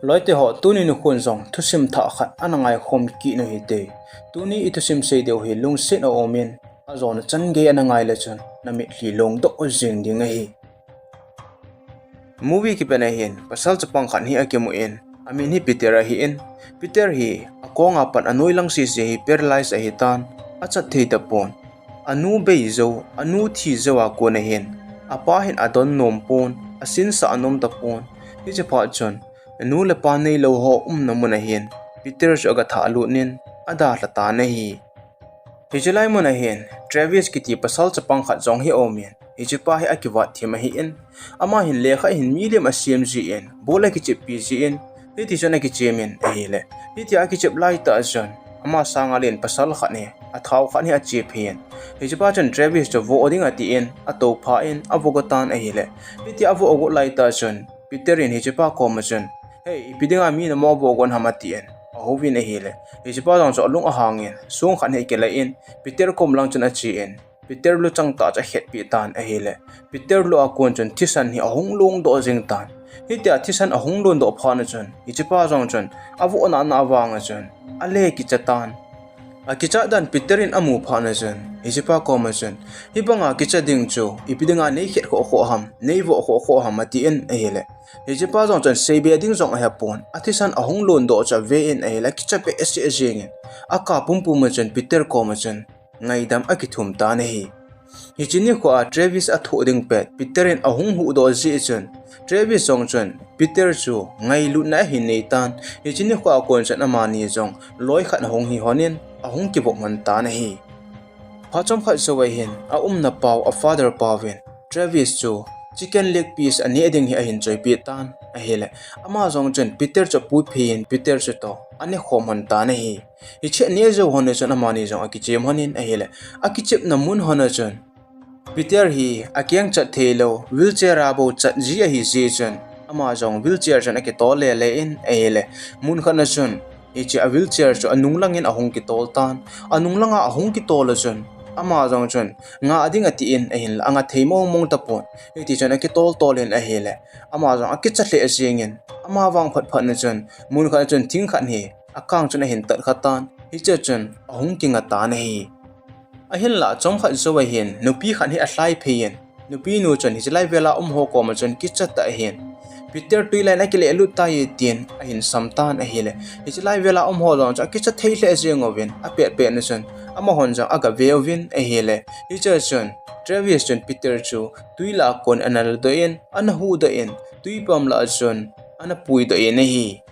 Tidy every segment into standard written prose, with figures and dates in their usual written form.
loite ho tuni nu khun zong thusim tha khat anangai khom ki no hi te tuni itusim sei deu hi lung sit o omin azon chan ge anangai la chun nami hli long dok o jing ding hi movie ki pena hin pasal chapang khan hi akemu in amin hi Peter hi in Peter hi akonga pan anoi lang si hi paralyze a hi tan achat thei ta pon anu bei zo anu thi zo a ko na hin apa hin adon nom pon asin sa anom ta pon hi che pha chon nu le pa nei lo ho na muna hin Peter jo ga tha lu nin ada la ta na hi hijilai muna hin Travis ki ti pasal chapang khat jong hi omin hijipa hi akiwa thima hi in ama hin lekha hin miliam asiam ji in bola ki chip pi ji in hi ti jona ki chemin ehile hi ti aki chip lai ta jon ama sanga len pasal khat ne athau khat ni a chip hin hijipa jon Travis jo vo oding ati in ato pha in avogotan ehile hi ti avo ogo lai ta jon Peter in hijipa ko ma jon hey ipidinga mi na mo bogon hamati en ahovin ehile hijipa jong so lung a hangin sung khan he kela in Peter kom lang jon a chi in Peter lu chang ta cha het pi tan ehile Peter lu akon jon thisan hi ahung long do jing tan hi tia thisan ahung lon do phana jon hijipa jong jon avu na na awanga jon ale ki chatan akicha dan Peter in amu phana jon hijipa ko ma jon hibanga kicha ding chu ipidinga nei het kho ham nei vo kho ham ati en ehile hijipa jong jon sebe ding jong a hapon athisan ahung lon do cha ve en ehile kicha pe esi jing aka pumpu ma jon Peter ko ma jon ngai dam akithum ta nei hichini ko a Travis a thoding pet Peter in ahung hu do ji jon Travis jong jon Peter chu ngai lu na hi nei tan hichini ko a kon chan amani jong loi khat hong hi honin ahung ki bok man ta nei phachom khat sawai hin a na paw a father pawin Travis chu chicken leg piece ani ading hi a hin choi pi tan a hele ama jong jon Peter chu pu phin Peter chu to ani khomon ta nei hi che ne jo hone jon amani jong aki chem honin a hele aki chep na mun hona jon Peter hi akyang chat thelo wheelchair abo chat ji a hi ji jon ama jong wheelchair jon aki to le le in a hele mun khana jon hi che a wheelchair chu anung langin ahung ki tol tan anung langa ahung ki tol jon ama jong jon nga ading ati in a hin anga theimo mong ta pon eti jon aki tol in a hele ama jong aki chatle a jingin ama wang phat phat na jon mun kha jon thing khan hi akang jon a hin tat khatan hi che jon ahung ki nga ta nei a hin la chom kha zo hin nupi khan hi a hlai phein nupi nu jon hi lai vela ho ko ma jon ki chat ta hin Peter tuilai na kile lu ta ye tin a hin samtan a hele hi lai vela ho jong cha ki cha thei hle jeng ovin a pe na jon ama hon jang aga vevin a hele hi che jon Travis jon Peter chu tuila kon anal do in an hu da in tuipam la jon ana pui do in hi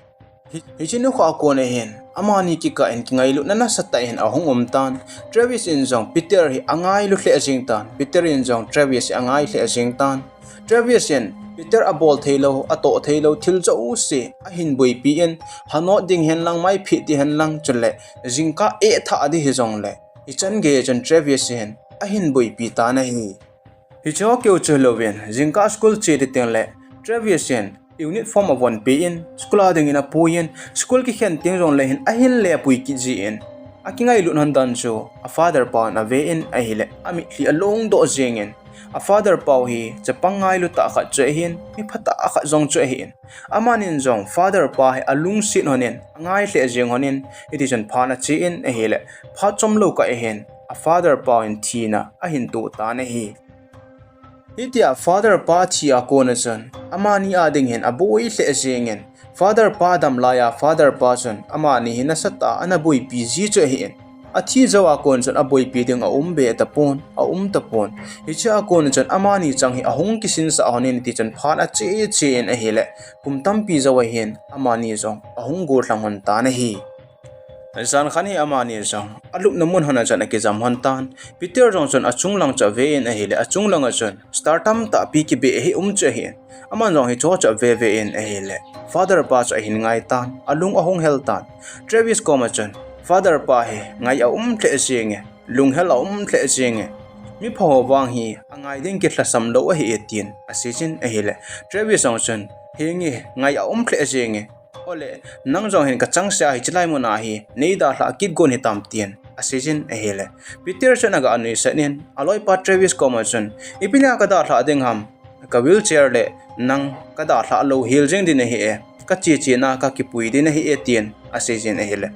chinu kha ko na hin amani ki ka en kingai lu na sata in ahung tan Travis in jong Peter hi angai lu hle jing tan Peter in jong Travis angai hle jing tan Travis in Peter a bol thelo ato thelo thil zo se a hin boi pi en hano ding hen lang mai phi ti hen lang chule jingka e tha adi hi jong le hi chan ge jon Travis hen a hin boi pi ta na hi cho keu chuloven jingka school che ti teng le Travis hen unit form of one pe in school ading in a puin school ki hen ting jong le hin a hin le pui ki ji in akingai lu nan dan chu a father pa na ve in a hile ami hi along do jeng in a father pau hi chapangai lu ta kha che hin mi phata kha jong che hin amanin jong father pa hi alung sin honin angai hle jeng honin edition phana chi in a hele pha chom lo ka hen a father pa in thina a hin tu ta na hi hitia father pa thi a ko na jon amani ading hen aboi hle jeng en father pa dam laya father pa jon amani hina sata anaboi pi ji che hin athi zawa kon jon aboi pi ding a be ta pon ta pon hicha kon jon amani chang hi ahung ki sin sa honin ti jon phana che en a hele kumtam pi zawa hen amani jong ahung go tlangon ta na hi zan khani amani jong alup namun hana jon ki jam hon tan Peter jong jon achung lang cha ve en a hele achung lang a jon startam ta pi ki be hi che hen aman jong hi cho cha ve en a hele father pa cha hin ngai tan alung ahung hel tan Travis ko ma jon father pa he ngai a tle jenge lung hel a tle jenge mi pho wang hi angai ding ki thlasam lo a hi etin asijin a hele Travis jong jon hengi ngai a tle jenge ole nang jong hin ka changsa hi chilai mo na hi neida hla kit gon hi tam tien asijin a hele Peter jon aga anui sanin aloi pa Travis ko ma jon ipina ka da hla ding ham ka wheelchair le nang ka da hla lo hil jeng din hi e ka che na ka ki pui din hi etien ase jin a hele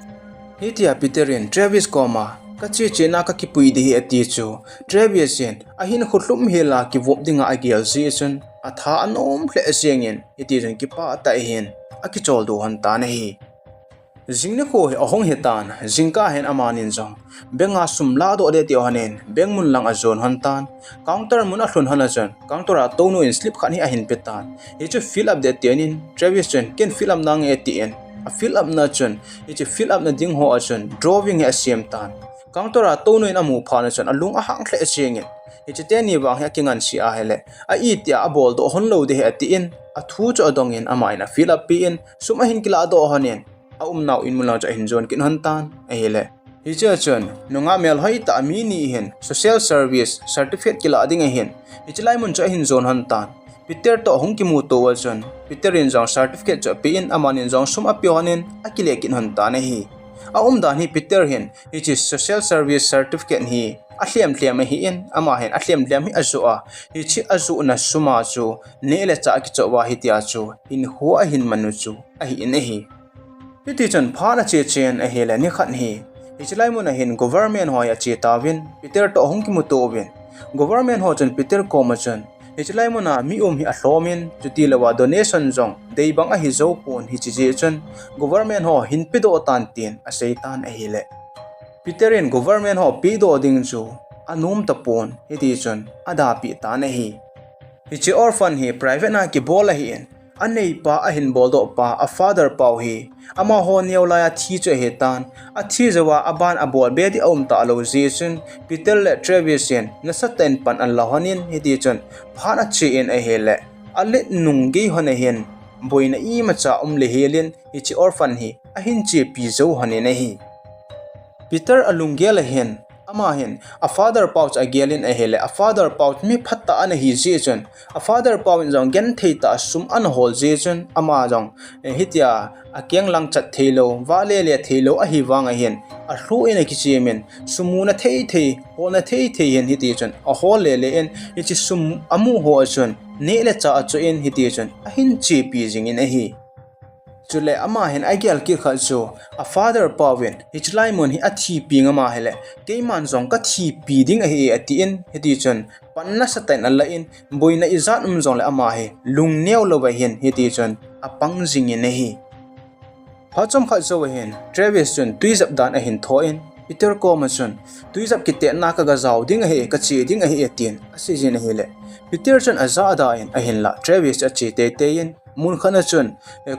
hitia Peterin Travis koma ka che na ka ki pui di hi ati chu Travis yen a hin khutlum hela ki vop dinga agial si chun a tha anom hle asengin iti ren ki pa ta hin a ki chol do han ta na hi Jingna ko a hong hetan jingka hen amanin jong benga sumla do de tio hanen bengmun lang a zone hantan counter mun a hlun hanajan counter a tono in slip khan hi a hin petan he chu fill up de tianin Travis chen ken fill up nang atn a fill up na chen he chu fill up na ding ho a chen drawing a siam tan counter a tono in amu phana chen alung a hang hle chengin he chu te ni wang ha kingan si a hele a i tia a bol do hon lo de atn a thu chu adong in ama in a fill up pi in sum a hin kila do hanen a now in mulang cha hinjon kin hantan a hele hi cha chon nunga mel hoi ta mi ni hen social service certificate kila ding a hen hi chlai mun cha hinjon hantan Peter to hong ki mu to wa chon Peter in jong certificate cha pin amanin jong sum a pyonen a kile kin hantan a hi a dan hi Peter hen hi chi social service certificate hi a hliam hi in ama hen a hliam hi azu a hi chi azu na suma chu ne le cha ki cho wa hi tia chu in hu a hin manu chu a hi in a hi Iti chan phana che chen a hele ni khan hi ichlai mun a hin government ho ya che tawin Peter to hong ki mu to win government ho chan Peter ko ma chan ichlai mun a mi hi a hlomin chuti lawa donation jong dei bang a hi zo pon hi chi je chan government ho hin pi do tan tin a seitan a hele Peter in government ho pi do ding chu anum ta pon iti chan ada pi ta na hi chi orphan hi private na ki bola hi in anei pa a hin boldo pa a father pau hi ama ho niawla ya thi che hetan a thi zawa aban abol be di om ta lo zin Peter le Travis yen na saten pan an lahanin hiti chon phana che in a hele ale nungi hone hen boina i ma cha le helin ichi orphan hi a hin che pi zo hane na hi Peter alungel hen ama hen a father pouch a gelin a hele a father pouch mi phatta an hi jechen a father pouch in jong gen theita sum an hol jechen ama jong hitia a keng lang chat thelo wale le thelo a hi wanga hen a hlu in a kichemen sumuna thei hona thei hen hiti chen a hol le en ichi sum amu ho chen ne le cha chu in hiti chen a hin chi pi jing in a hi chule ama hen aigyal ki kha chu a father pawin hichlai mon hi athi pinga ma hele keiman jong ka thi pi ding a hi ati in heti chon panna satain alla in boina izat jong le ama he lung neu lo ba hen heti chon apang jing in hi phachom kha zo hen Travis chon tuizap dan a hin tho in Peter ko ma chon tuizap ki te na ka ga zaw ding a he ka chi ding a hi atin ase jin a hele Peter chon aza da in a hin la Travis a chi te in mun khana chun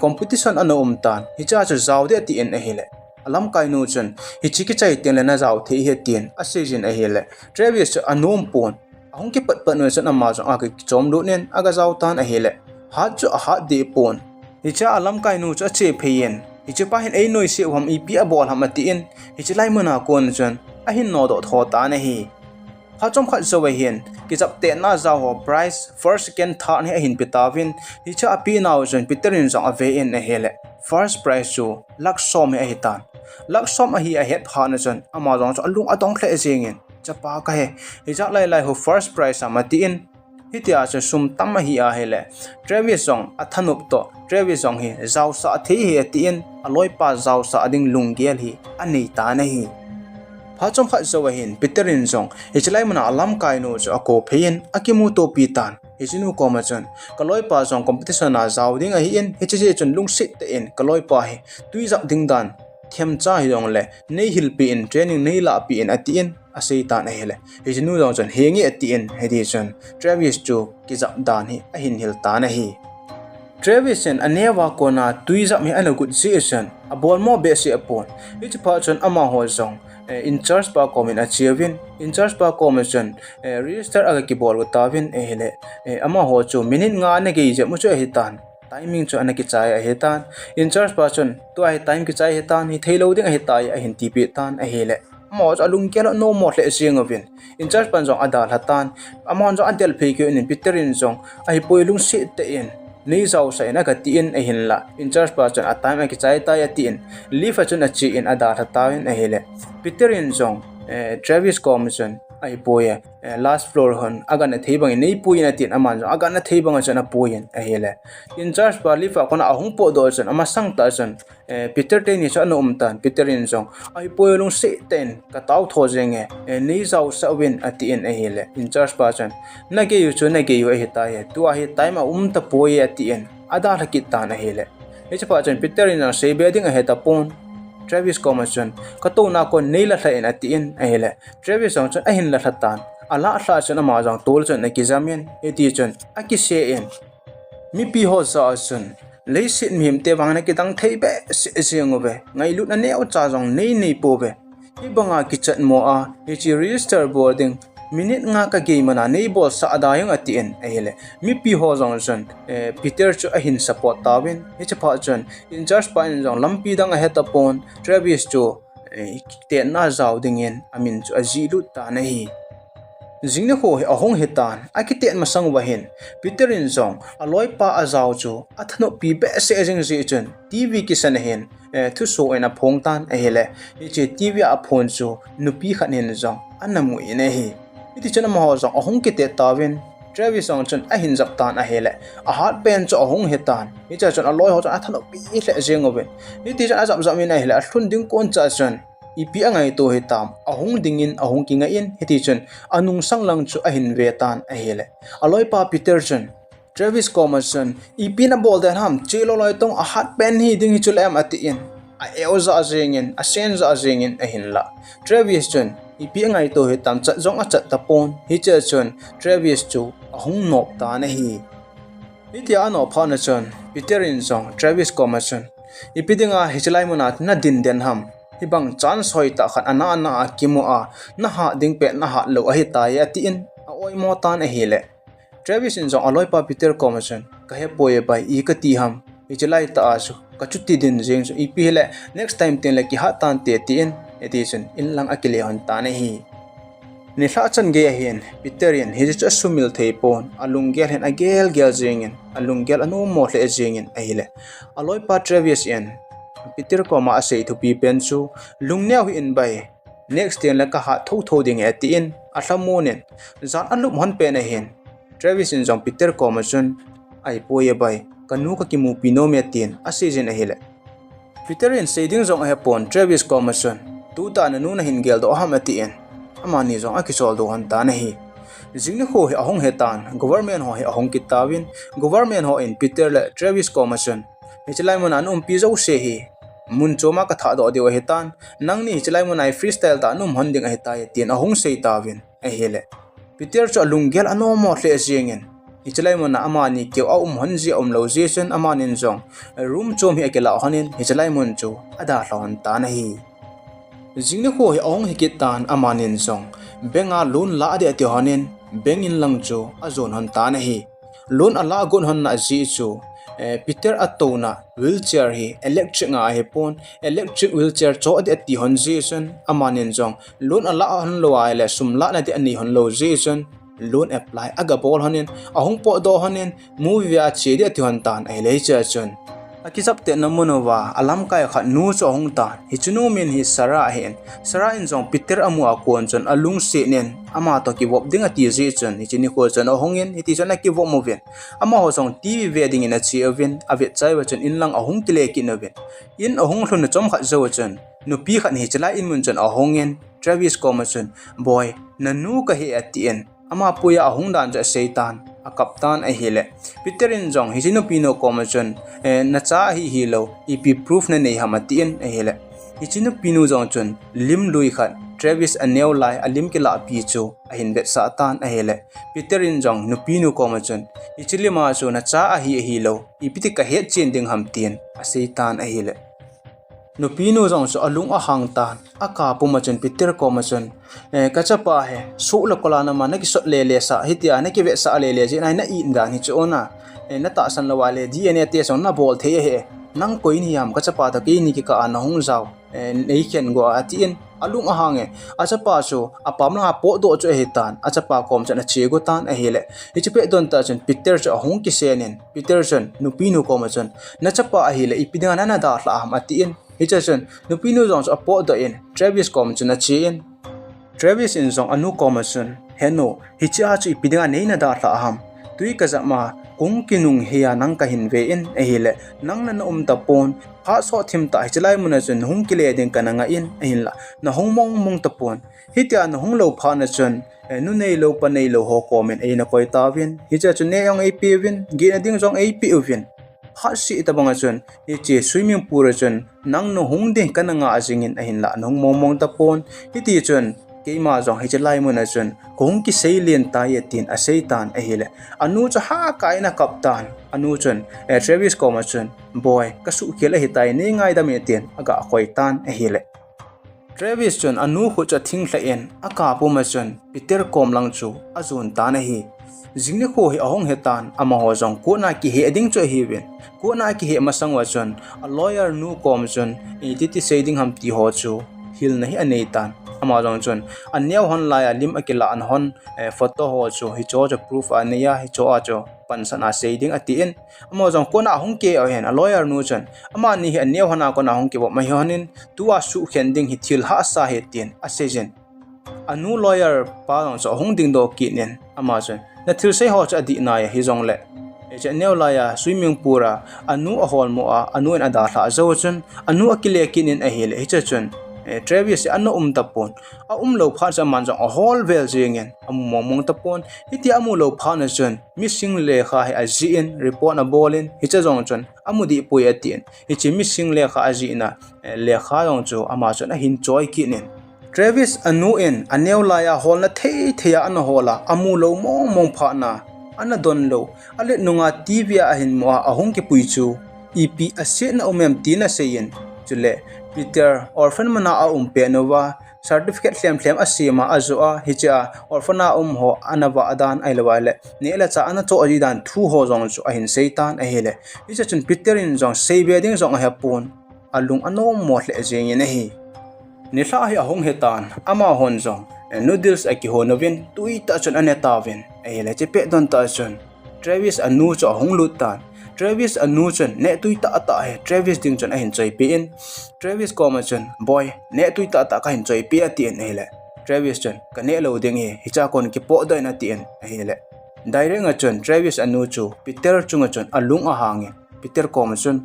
competition ano umtan hi cha chu zaw de ti en a hele alam kai nu chun hi chi ki chai ten le na zaw the he tin a season a hele Travis anom pon ahong ki pat no chun ama jo a ki chom lu nen aga zaw tan a hele ha chu a ha de pon hi cha alam kai nu cha che pheyen hi chu pa hin ei noi se hom i pi a bol ham ati in hi chi lai muna kon chun a hin no do tho ta na hi Hachom khat zo we hin ki chap te na za ho price first second third ni a hin pitawin hi cha api naw jon Peterin jong ave in a hele first price chu lak som a hitan lak som a hi a het phana jon ama jong chu alung atong khle jengin chapa ka he hi cha lai ho first price amati in hi tia cha sum tam a hi a hele Travis jong athanup to Travis jong hi zaw sa the hi ati in aloi pa zaw sa ading lunggel hi ani ta na hi Hachom khat zo hin Peterin jong hichlai mana alam kai no cho ako phein akimu to pitan hijinu ko ma chon kaloi pa jong competition na zaw ding a hi in hiche chon lung sit te in kaloi pa hi tuizap ding dan them cha hi jong le nei hil pi in training nei la pi in ati in asei ta na hele hijinu jong chon hengi ati in hedi chon Travis chu kizap dan hi a hin hil ta na hi Travis and anewa ko na tuizap mi ana good season a ball mo be se upon which pa chon ama ho jong in charge pa comment achievin in charge pa commission register aga ki bol tawin hele ama ho chu minute nga na ge je mu chu hitan timing chu ana ki chai a hitan in charge pa chun to ai time ki chai hitan hi thailo ding a hitai a hin ti pi tan a hele mo cha lung kelo no mo le sing ovin in charge pan jong adal hatan amon jong antel phe ki in Peterin jong ai poi lung si te in nei zaw sa ina ka ti in a hin la in charge pa chon atime ki chai ta ya ti in lifa chun a chi in ada tha tawin a hele Peterin jong Travis commission ai poye last floor hon agana thebang nei puina tin aman jo agana thebang chana poyen a hele in charge pa lifa kona ahung po do chan ama sang ta chan Peter te ni cha no umtan Peter in jong ai poyelung se ten ka taw tho jenge nei zau sa win ati in a hele in charge pa chan na ge yu chu na ge yu a hita ye tu a hi time a ta poye ati in ada rakit ta na hele echa pa chan Peter in a se beding a heta pon Travis Commerson kato na ko neila tha in atiin ahile Travis ang chan ahin la thatan ala thla chan ama jang tol chan ekizamian eti chan akise en mi pi ho sa chan leisit mim te wang na kitang thei be siang be ngai lut na ne o cha jang nei nei po be ibanga kichat mo a hi register boarding minute nga ka game na nei bol sa adayang atien ahile mi pi ho jong chan Peter chu ahin support tawin hi chapa chan in charge pa in jong lampi dang a heta pon Travis chu te na zaw dingin amin chu aji lut ta na hi jingna ho he ahong hetan akiten masang wahin Peter in jong aloi pa azaw chu athno pi be se jing ji chun TV ki san hen thu so ena phong tan ahile hi TV a phone chu nupi khan hen jong anamu ine hi iti chana ma hozang ahong kite tawin Travis ang chan ahin zap tan a hele a hat pen cho ahong hetan icha chan aloi ho chan athano pi le jengoben iti chan azap zamin a hele a thun ding kon cha chan ipi angai to hetam ahong dingin ahong kinga in iti chan anung sanglang chu ahin ve tan a hele aloi pa Peter chan Travis Commerson ipi na bol den ham chelo loi tong a hat pen hi ding hi chul am ati in a euza jengin a senza jengin ahin la Travis chan ipi ngai to he tam chat jong a chat tapon hi che chon Travis chu ahung nop ta na hi itia no phana chon Peter in jong Travis Commerson ipi dinga hichlai monat na din den ham hibang chance hoi ta khan ana ana kimu a na ha ding pe na ha lo a hi ta ya ti in a oi mo tan a hi le Travis in jong aloi pa Peter Commerson ka he poye bai I ka ti ham hichlai ta asu ka chutti din jeng so ipi hele next time ten le ki ha tan te ti in edition in lang akile hon ta na hi ni hla chan ge hen Peterian hi chu sumil thei pon alungel hen agel gel jengin alungel anu mo hle jengin ahile aloi pa Travis en Peter ko ma asei thu pi pen chu lungneu hi in bai next ten la ka ha tho tho ding ati in athamonen zan alup hon pe na hen Travis in jong Peter ko ma chun ai poye bai kanu ka kimu pinome tin asejin ahile Peterian seiding jong a pon Travis Commerson tu ta na nu na hingel do hamati en amani jong akisol do han ta na hi jingna ho he ahong hetan government ho he ahong kitawin government ho in Peter le Travis Commerson hichlai mon an pi zo se hi mun choma ka tha do de hetan nang ni hichlai mon ai freestyle ta num honding a heta tin ahong sei tawin a hele Peter cho lungel ano mo hle jingen hichlai mon na amani ke a honji lo jason amanin jong room chom hi akela hanin hichlai mon chu ada hlon ta na hi jingna ho he ong hikitan amanin jong benga loan la de ti hanin bengin lang chu azon hon ta na hi loan ala gon hon na ji chu Peter atona wheelchair hi electric nga he pon electric wheelchair cho de ti hon jason amanin jong loan ala hon lo ai le sumla na de ani hon lo jason loan apply aga bol hanin ahong po do hanin movie a che de ti hon tan ai le cha chun akisap te namunova alam kai kha nu cho hong ta hichunu min hi sara hen sara in jong Peter amu akon chon alung se nen ama to ki wop ding ati je chon hichini ko chon ohongin hiti chon ki wop moven ama ho jong TV wedding in a chi oven ave chai wa chon in lang ahong tile ki noven in ahong hlun chom kha zo chon nu pi khan hi chala in mun chon ahongin Travis Commerson boy nanu ka he atien ama puya ahong dan ja seitan a kaptan a hele Peter in jong hijino pino Commerson na cha hi hilo ipi proof na nei hamatien a hele hijino pino jong chon lim lui khat Travis aneu lai alim ke la pi chu a hin bet sa tan a hele Peter in jong nu pino Commerson hichili ma chu na cha a hi hilo ipiti ka het chen ding hamtien a seitan a hele no pino jong so alung a hang tan aka pumachon Peter Commerson kachapa he so la kola na man ki so le sa hitia na ki ve sa le ji na i nda ni chona na ta san lawale DNA test on na bol the he nang koi ni yam kachapa ta ki ni ki ka an hong jaw nei khen go atien alung a hange achapa so apam na po do cho hetan achapa kom chana che go tan a hele ichipe don ta chen Peter cho hong ki senen Peterson no pino Commerson na chapa a hele ipidanga na da hla am atien hichason nupino jong apo do in Travis Commerson a chen Travis in zong anu komasun heno hicha chu ipidinga neina da tha ham tui ka zama kung kinung hiya nang ka hin ve in ehile nang na tapon ha so thim ta hichlai muna chun hung kile ding kananga in ehila na hung mong tapon hitia na hung lo pha na chun nu nei lo pa nei lo ho comment e na koi ta vin hicha chun ne yong ap vin gi na ding zong ap vin ha si tabanga chun hichi swimming pool chun nang no hung ding kananga ajingin ehila nong mong tapon hiti chun keima zong hichlai muna chun kung ki seilien ta yetin a seitan ehile anu cha ha kaina kaptan anu chun Travis koma chun boy kasu khela hitai ne ngai da metin aga khoi tan ehile Travis chun anu khu cha thing hla en aka puma chun Peter komlang chu azun ta na hi jingni kho hi ahong hetan ama ho jong ko na ki he ding cho hi wen ko na ki he masang wa chun a lawyer nu kom chun ititi seiding ham ti ho chu hil na hi anei tan ama jong chun anyaw hon la lim akila an hon photo ho chu hi cho proof ania hi cho a cho pansana seiding ati in ama jong ko na hong ke a hen a lawyer nu chun ama ni hi anyaw hona ko na hong ke bo mai honin tuwa su khending hi thil ha sa he tin a sejen anu lawyer pa jong cho hong ding do ki nen ama chun na thil sei ho cha di na hi jong le eche new laya swimming pura anu a hol mo a anu en ada tha zo chun anu akile kinin a hil eche chun Travis anu tapon a lo pha cha man jong a hol vel jingen mong tapon hiti amu lo pha na chun missing le kha hi a ji in report na bolin hicha jong chun amu di pui atin hichi missing le kha a ji na le kha jong chu ama chun a hin choi kinin Travis anu in aneu laya hol na theya an hola amu lo mong pha na ana don lo ale nunga tv a hin mo a hong ki pui chu ep a se na omem tina seyin chule Peter orphan mana a pe nova certificate thlem asima azua hicha orphana ho anawa adan ailawale nela cha ana to ajidan thu ho jong chu a hin seitan a hele hicha chun Peter in jong seibeding jong a hapun alung anom mo hle jeng ne hi ni hla hi ahong hetan ama hon jong noodles a ki honovin tuita chun anetavin a hele che pe don ta chun Travis anu cho hong lutan Travis anu chun ne tuita ata he Travis ding chun a hin choi pe in Travis koma chun boy ne tuita ata ka hin choi pe atien hele Travis chun ka ne lo ding he hicha kon ki po doi na tien hele direct nga chun Travis anu chu Peter chunga chun alung a hangin Peter koma chun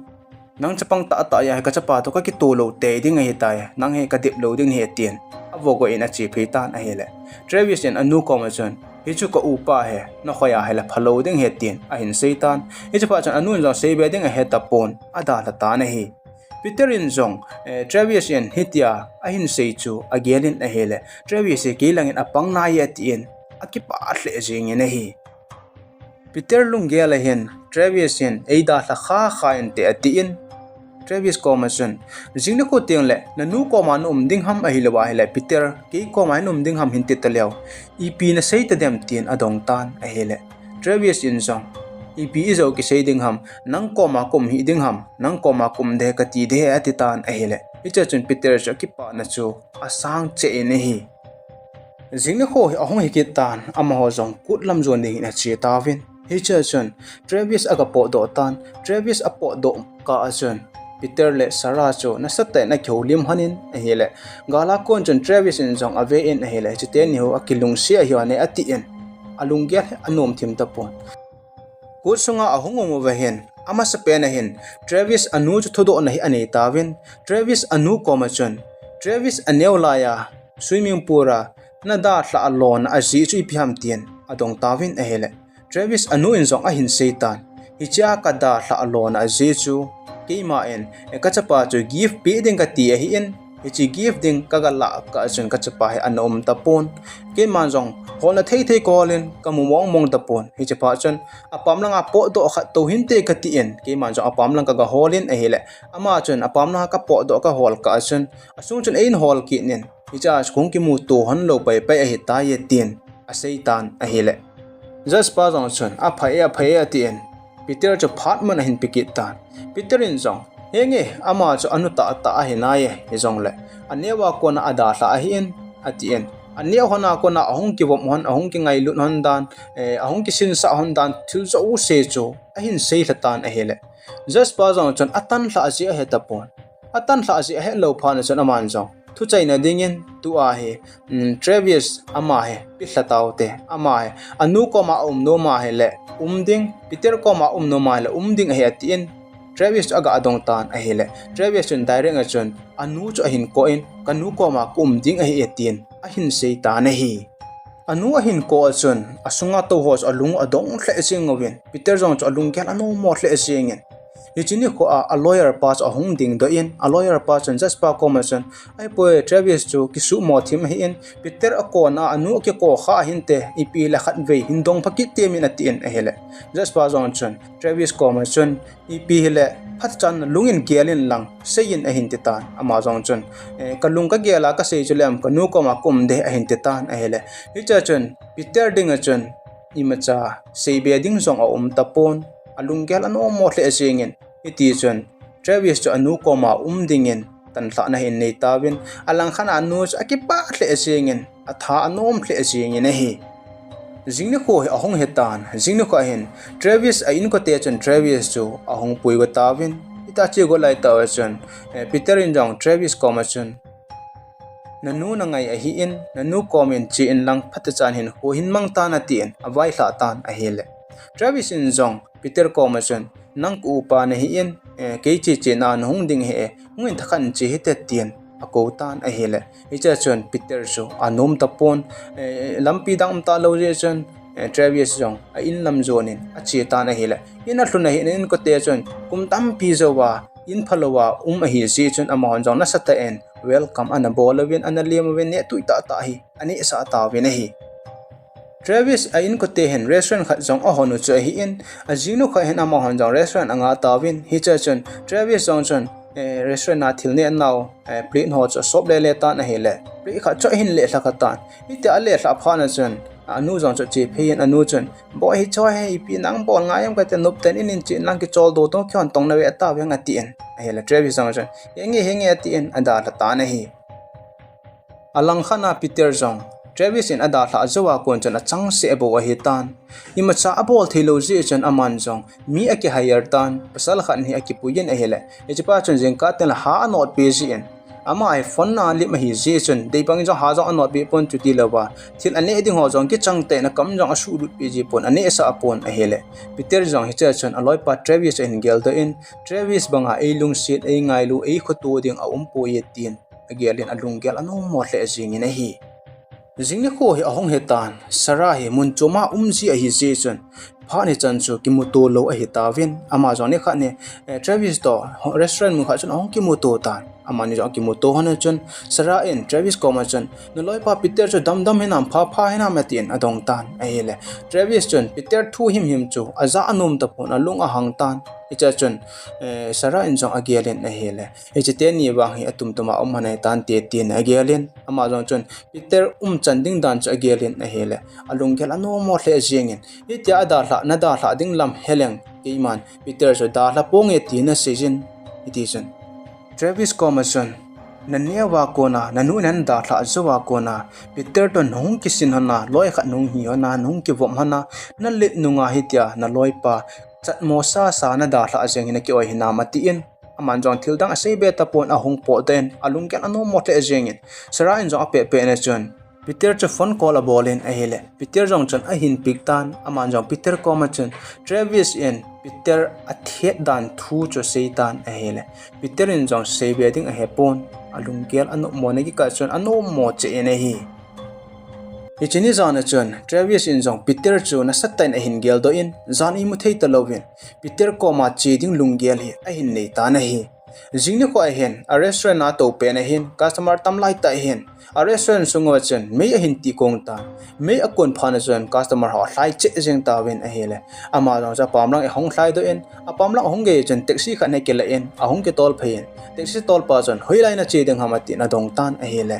nang chapang ta ata ya ka chapa to ka ki to lo te ding he ta nang he ka dip lo ding he tien avogo in a chi phetan a hele Travis en anu koma chun hichu ko upa he na khoya hela phalo ding he tin a hin seitan hichu pa chan anu jong sei be ding a he tapon ada la ta na hi Peter in jong Travis en hitia a hin sei chu again a hele Travis e kilangin apang na ya tin akipa atle jing ne hi Peter lunggela hen Travis en eida la kha en te atin Travis Comerson jingna ko tiang le nanu ko man ding ham a hilawa hele Peter ke ko man ding ham hinti talyaw ep na sei ta dem tin adong tan a hele Travis in song ep izo ki sei ding ham nang ko ma kum hi ding ham nang ko ma kum de ka ti de atitan a hele icha chun Peter cha ki pa na chu asang che ne hi jingna ko ahong hi ki tan ama ho jong kut lam zon ding na che tawin hicha chun Travis aga po do tan Travis apo do ka chun Peter le Sarah cho na satte na kholim hanin hele gala kon chun Travis in jong ave in hele chiten ni ho akilung sia hi ane ati en alungya anom thim tapon ko sunga ahungom wa hen ama sape na hen Travis anu chu thodo na hi ane tawin Travis anu koma chun Travis aneulaya swimming pura na da tla alon aji chu iphiam tien adong tawin hele Travis anu in jong a hin seitan hicha ka da tla alon aji chu keima en kachapa chu gift pe ding ka ti hi en hichi gift ding kagala ka chun kachapa hi anom tapon keima jong hol na thei kolin kamumong mong tapon hichi pa chun apam langa po do kha to hinte ka ti en keima jong apam lang ka ga holin a hele ama chun apam langa ka po do ka hol ka chun asung chun ein hol ki nen hicha khung ki mu to han lo pai pai a hi ta ye tin a seitan a hele just pa jong chun a phai a ti en Peter cho phat man hin pikit tan Peter in jong henge ama cho anu ta ta hi na ye he jong le anewa ko na ada la hi en atien ane hona ko na ahong ki bom hon ahong ki ngai lut hon dan ahong ki sin sa hon dan thil zo se cho a hin sei thatan a hele just pa jong chon atan la ji a he tapon atan la ji a he lo phan chon aman jong thu chai na dingin tu a he Travis ama he pitlatau te ama he anu ko ma no ma he le ding Peter ko ma no ma le ding he atin Travis aga adong tan a hele Travis chun direct a chun anu chu hin ko in kanu ko ma ding a he atin a hin sei ta na hi anu a hin ko chun asunga to hos alung adong hle sing ngawin Peter jong chu alung kyan anu mo hle singin Ichini ko a lawyer pass a hung ding do in a lawyer pass and just pa commercial ai po Travis chu kisu mo thim hi in Peter a ko na anu ke ko kha hin te ipi la khat ve hindong phakit te min atin a hele just pa zong chun Travis commercial ipi hele phat chan lungin gelin lang seyin a hin te tan ama zong chun kalung ka gela ka sei chulam kanu ko ma kum de a hin te tan a hele icha chun Peter ding a chun imacha sei be ding zong a tapon alung gel anu mo hle singin iti chun Travis chu anu ko ma dingin tan thla na hin nei tawin alang khana anu akipa hle singin atha anom hle singin hi jingni ko hi ahong hetan jingni ko hin Travis a in ko te chun Travis chu ahong pui go tawin ita che go lai taw chun Peter in jong Travis ko ma chun nanu na ngai a hi in nanu comment chi in lang phat chan hin ho hin mang ta na tin awai hla tan a hele Travis in jong Peter ko ma chun nang ku pa na hi in ke chi na hung ding he ngin thakhan chi he te tien a ko tan a hele icha chun Peter chu anom tapon lampi dang ta lo je chun Travis jong a in lam zonin a chi tan a hele in a hluna hi in ko te chun kum tam pi zowa in phalowa a hi si chun amon jong na sata en welcome ana bolawin ana lemwen ne tuita ta hi ani sa ta we na hi Travis a in ko te hen restaurant khat jong a honu chu hi in a jinu kha hen ama hon jong restaurant anga tawin hi cha chun Travis jong chun restaurant na thil ne naw plate ho chu sop le ta na hele plate kha chu hin le thla kha tan ite a le thla pha na chun anu jong chu chi phein anu chun bo hi cho he pi nang bol nga yam ka te nup ten in chi nang ki chol do to khon tong na we ta we nga ti en hele Travis jong chun henge ti en ada la ta na hi alang khana Peter jong Travis in ada hla zawa kon chon a chang se abo a hitan imacha abol thilo ji chon aman jong mi a ki hire tan pasal khan hi a ki puyen a hele echipa chon jeng ka ten ha not pe ji en ama ai phone na li ma hi ji chon dei bang jong ha jong not be pon chuti lawa thil ane ding ho jong ki chang te na kam jong a su lut pe ji pon ane sa pon a hele Peter jong hi cha chon aloi pa Travis in gel do in Travis banga eilung sit ei ngai lu ei khotu ding a po ye tin agelin alung gel anu mo hle jing in hi jingni ko hi ahong hetan sara hi mun choma ji a hi je chun pha ni chan chu kimuto lo a hi tawin amazon ne kha ne Travis to restaurant mu kha chun ahong kimuto tan amani jong kimuto hana chun sara in Travis ko ma chun no loi pa Peter chu dam hinam pha hinam atin adong tan a hele Travis chun Peter thu him chu aza anom ta pon alung a hang tan icha chun sara in jong agelin a hele echite ni wang hi atum tuma manai tan te tin agelin amazon chun Peter chanding dan chu agelin a hele alung gel ano mo hle jengin itia da hla na da hla ding lam heleng keiman Peter chu da hla ponge tin a season edition Travis Commerson nania wa kona nanu nan da hla zowa kona Peter to nong kisin hana loi kha nong hi hana nong ki vom hana na le nunga hitia na loi pa chat mo sa na da hla jeng hina ki oi hina mati in aman jong thil dang sei be ta pon a hung po den alung ken ano mo tle jengin sara in jong a pe na chun Peter chu phone call a bolin a hele Peter jong chun a hin pik tan aman jong Peter ko ma chun Travis in Peter a thiet dan thu chu seitan a hele Peter in jong sei be ding a hepon alung gel ano mo ne ki ka chun ano mo che ene hi ichini zana chun Travis in jong Peter chu na satain a hin gel do in zan I mu thei ta lovin Peter ko ma che ding lung gel hi a hin nei ta na hi jingni ko a hen a restaurant na to pe na hin customer tam lai ta hen a restaurant sungo chen mei a hin ti kong ta mei a kon phana chen customer ha hlai che jeng ta wen a hele ama jong cha pamlang e hong hlai do en a pamlang hong ge chen taxi kha ne ke la en a hong ke tol phein taxi tol pa chen hoilai na che deng hamati na dong tan a hele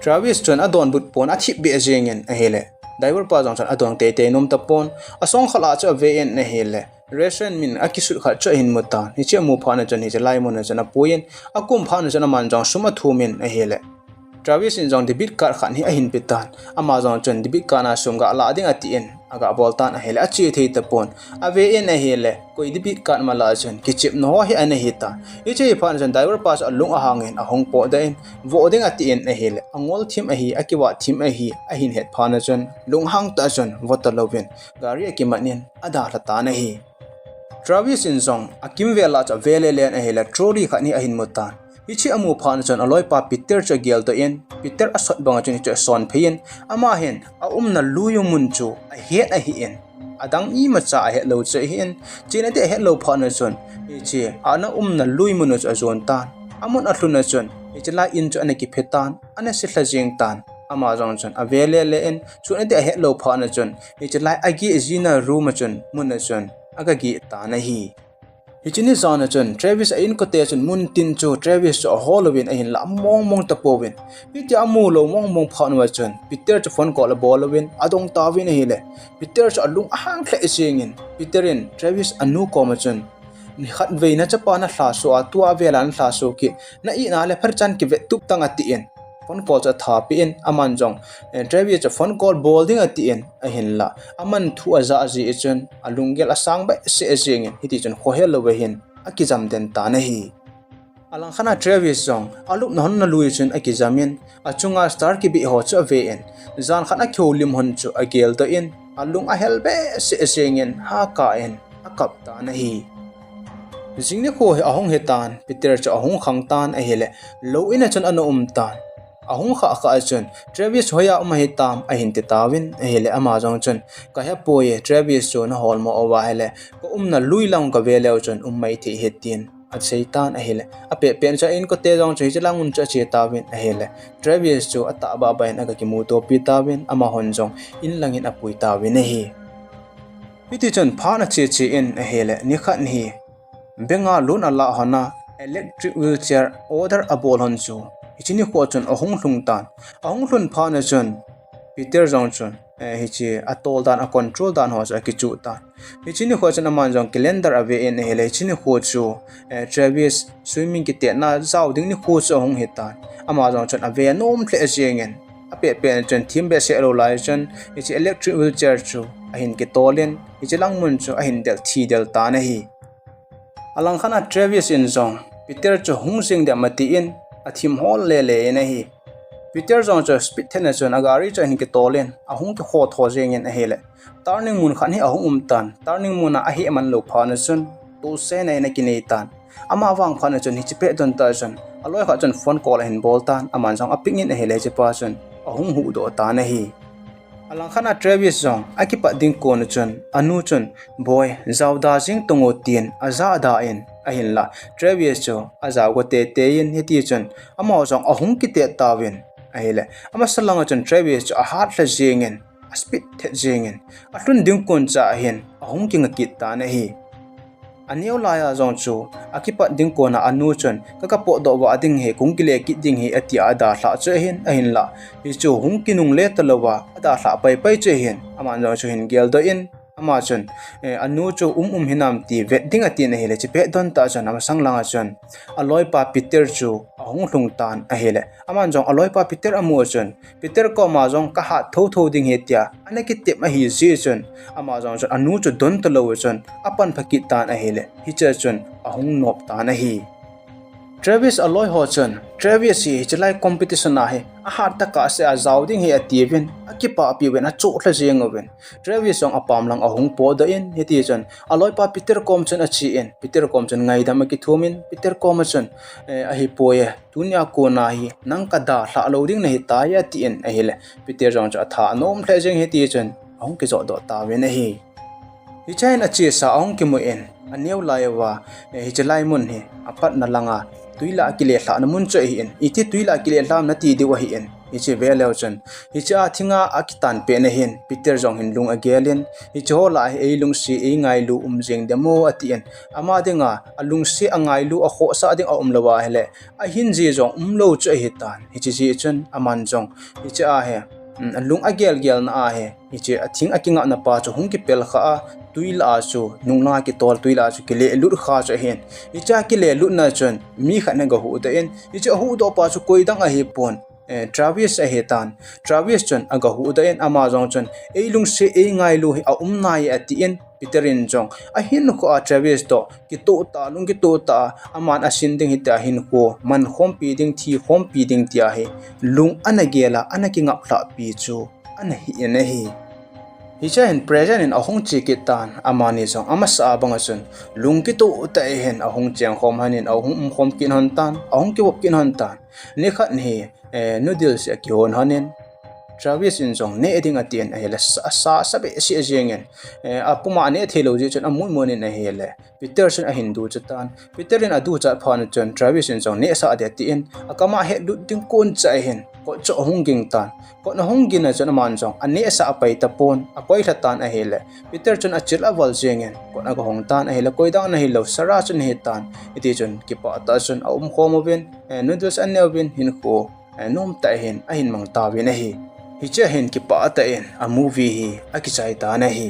Travis chen adon but pon a thip be jeng en a hele driver pa jong chen adong te nom ta pon a song khala cha ve en na hele restaurant min akisu kha cha hin muta ni che mu phana chen hi lai mon na chen a poin akum phana chen man jong suma thu min a hele Travis in jong debit card khan hi a hin pitan ama jong chun debit card na sumga la ding ati in aga boltan a hele achi thei tapon ave in a hele koi debit card mala chun kichip no hi an hi ta iche phan jan driver pass alung a hangin a hong po da in vo ding ati in a hele angol thim a hi akiwa thim a hi a hin het phana chun lung hang ta chun vota lovin gari akimanin ada la ta na hi Travis in jong akim vela cha vele len a hele trolley khani a hin mutan ichi amu phan chon aloi pa Peter cha gel to in Peter asot banga chun cha son phein ama hen a umna luyu mun chu a het a hi in adang I ma cha he lo che hin china te he lo phan chon ichi ana umna lui mun cha zon tan amun atluna chon ichi la in chu anaki phetan ana sithla jing tan ama jong chon a vele le in chuna te he lo phan chon ichi la agi jina room chon mun chon aga gi ta na hi Hichini zana chun Travis a in kote chun mun tin chu Travis chu a Halloween a hin la mong tapowin hiti amu lo mong phanwa chun Peter chu phone call a bolowin adong tawin hele Peter chu alung ahang khle isingin Peterin Travis anu ko ma chun ni khat veina chapa na hla so atua velan hla so ki na I na le pharchan ki ve tup tang ati in phone call cha thapi in aman jong Travis chu phone call bolding ati in a hin la aman thu aza aji chun alungel asang ba se jing hiti chun khohel we hin akizam den ta na hi alang khana Travis jong alup non na lui chun akizamin achunga star ki bi ho cha ve en zan khana kholim hon chu agel to in alung a helbe se jing en ha ka en akap ta na hi jingni kho he ahong hetan Peter cha ahong khang tan a hele lo ina chun anu tan ahung kha kha chun Travis hoya hitam a hin te tawin hele ama jong chun ka he poye Travis chun hol mo owa hele ko na lui lang ka vele chun mai thi hetin at seitan a hele a pe pen cha in ko te jong chi langun cha che tawin a hele Travis chu ata ba ba na ka ki mu to pi tawin ama hon jong in langin apui tawin hi piti chun phana che che in a hele ni khan hi benga lun ala hana electric wheelchair order a bol hon chu ichini ko chun ahung hlung tan ahung hlun phana chun Peter jong chun hichi atol dan a control dan ho cha kichu tan ichini ko chun aman jong calendar ave in hele ichini ko chu Travis swimming ki te na zaw ding ni ko chu hong hitan ama jong chun ave nom tle jengen ape pen chun thim be se ro lai chun ichi electric wheelchair chu ahin ki tolen ichi lang mun chu ahin del thi del ta na hi alang khana Travis in jong Peter chu hung sing de mati in athim hol le na hi Peter jong cha speed thena chon agari cha hin ke tolen ahung ke kho tho jengin a hele turning mun khan hi ahung tan turning mun a hi man lo phana chun to se na na kinei tan ama wang phana chun hi chipe don ta chun aloi kha chun phone call hin bol tan aman jong aping in a hele che pa chun ahung hu do ta na hi alang khana Travis jong akipa ding ko na chun anu chun boy zawda jing tongo tien aza da in ahin la Travis chu aza go te in heti chun ama jong ahung ki te tawin ahile ama salanga chun Travis chu a hat la jingen a speed the jingen atlun ding kon cha hin ahung ki ngaki ta na hi aneu laya jong chu akipa ding ko na anu chun kaka po do wa ding he kung ki le ki ding hi atia ada hla che hin ahin la hi chu hung ki nung le talowa ada hla pai che hin ama jong chu hin gel do in ama chun anu chu hinam ti vet ding ati na hele chipe don ta chun ama sanglanga chun aloi pa Peter chu ahung hlung tan a hele aman jong aloi pa Peter amu chun Peter ko ma jong ka ha tho ding hetia anaki tep ma hi ji chun ama jong chun anu chu don to lo chun apan phaki tan a hele hi cha chun ahung nop ta na hi Travis aloi ho chun Travis hi chlai competition na he a hat ta ka se a zawding he ativen akipa api wen a chu thla jeng oven Travis song apam lang ahung po da in heti chun aloi pa Peter kom chun a chi in Peter kom chun ngai dam ki thumin Peter kom chun a hi poye tunya ko na hi nang ka da hla loading na hi ta ya ti in a hele Peter jong cha tha nom thla jeng heti chun ahung ki zo do ta wen a hi hi chain a chi sa ahung ki mu in aneu laiwa hi chlai mun hi apat na langa tuila akile hla na mun che hi in iti tuila akile hlam na ti diwa hi in ichi veleu chun icha thinga akitan pe na hin Peter jong hin lung agelin ichi hola hi lung si ngai lu jeng demo atien ama dinga alung si angai lu a kho sa ding a lawa hele a hin ji jong lo che hi tan ichi ji chun aman jong ichi a he lung agel na a he ichi athing akinga na pa chu hung ki pel kha tuila chu nungna ki tol tuila chu kile lut kha cha hen icha kile lut na chun mi khana ga hu da en icha hu do pa chu koi dang a hi pon Travis a hetan Travis chon aga hu da en amazon chon eilung se e ngai lu a nai ati en Peterin jong a hin ko a Travis to ki to ta lung ki to ta aman asin ding hita hin ko man khom pi ding thi khom pi ding tia he lung anagela anaki ngap la pi chu anahi enahi hicha hen present in ahong chikitan amani jong amasa banga chun lung ki to ta hen ahong chang khom hanin ahong khom kin han tan ahong ki wop kin han tan ne khat ni noodles a kyon hanin Travis in jong ne eding atien a hele sa sabe si ajengen apuma ne thelo je chon amun monin a hele Peter chon a hindu chatan Peterin adu cha phan chon Travis in jong ne sa de tien akama he lut ding kon cha hen ko cho honging tan ko na hongin na chon man jong ane sa apai tapon akoi thatan a hele Peter chon a chil awal jengen ko na hong tan a hele koidang na hilo sara chon he tan iti chon kipa ta chon khomoven noodles an nevin hin ko nom ta hen a hin mang ta win a hi hicha hen ki pa ta en a movie hi a ki chai ta na hi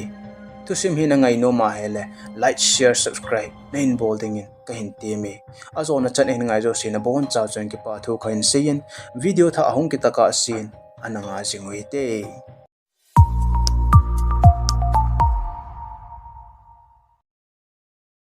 tu sim hi na ngai no ma hele like share subscribe main bolding in ka hin te me azona chan en ngai jo sin bon cha chen ki pa thu khain sein video tha ahong ki taka sin ananga jingoi te